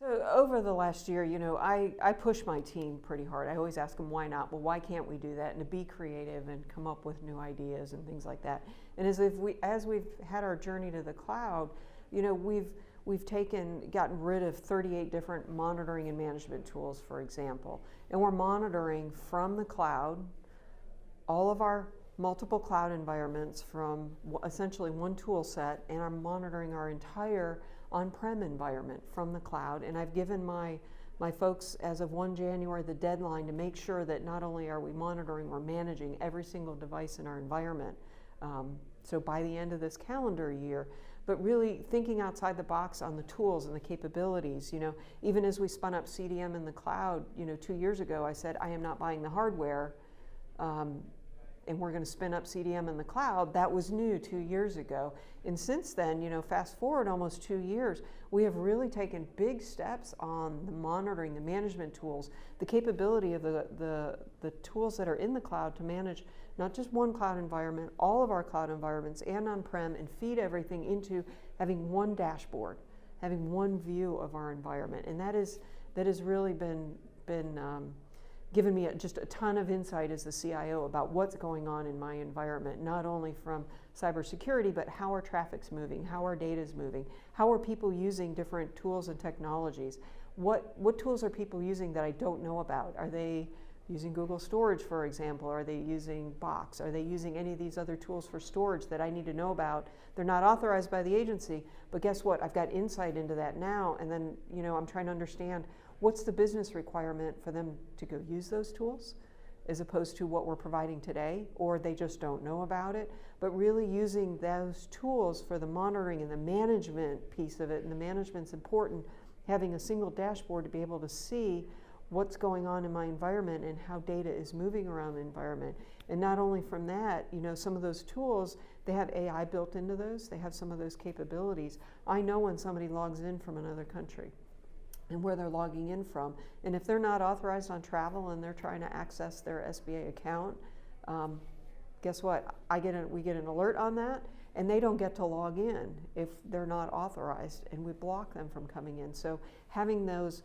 So over the last year, I push my team pretty hard. I always ask them why not. Well, why can't we do that? And to be creative and come up with new ideas and things like that. And as we've had our journey to the cloud, we've gotten rid of 38 different monitoring and management tools, for example. And we're monitoring from the cloud all of our multiple cloud environments from essentially one tool set, and I'm monitoring our entire on-prem environment from the cloud. And I've given my folks, as of 1 January, the deadline to make sure that not only are we monitoring, we're managing every single device in our environment. So by the end of this calendar year, but really thinking outside the box on the tools and the capabilities. Even as we spun up CDM in the cloud, 2 years ago, I said, I am not buying the hardware, and we're going to spin up CDM in the cloud. That was new 2 years ago. And since then, fast forward almost 2 years, we have really taken big steps on the monitoring, the management tools, the capability of the tools that are in the cloud to manage not just one cloud environment, all of our cloud environments and on-prem, and feed everything into having one dashboard, having one view of our environment. And that has really been given me just a ton of insight as the CIO about what's going on in my environment, not only from cybersecurity, but how our traffic's moving, how our data is moving, how are people using different tools and technologies. What tools are people using that I don't know about? Are they using Google Storage, for example? Are they using Box? Are they using any of these other tools for storage that I need to know about? They're not authorized by the agency, but guess what? I've got insight into that now, and then I'm trying to understand what's the business requirement for them to go use those tools, as opposed to what we're providing today, or they just don't know about it. But really using those tools for the monitoring and the management piece of it, and the management's important, having a single dashboard to be able to see what's going on in my environment and how data is moving around the environment. And not only from that, some of those tools, they have AI built into those, they have some of those capabilities. I know when somebody logs in from another country and where they're logging in from. And if they're not authorized on travel and they're trying to access their SBA account, guess what? We get an alert on that, and they don't get to log in if they're not authorized, and we block them from coming in. So having those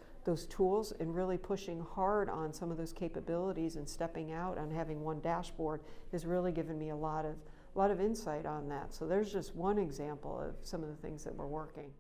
tools and really pushing hard on some of those capabilities and stepping out on having one dashboard has really given me a lot of insight on that. So there's just one example of some of the things that we're working.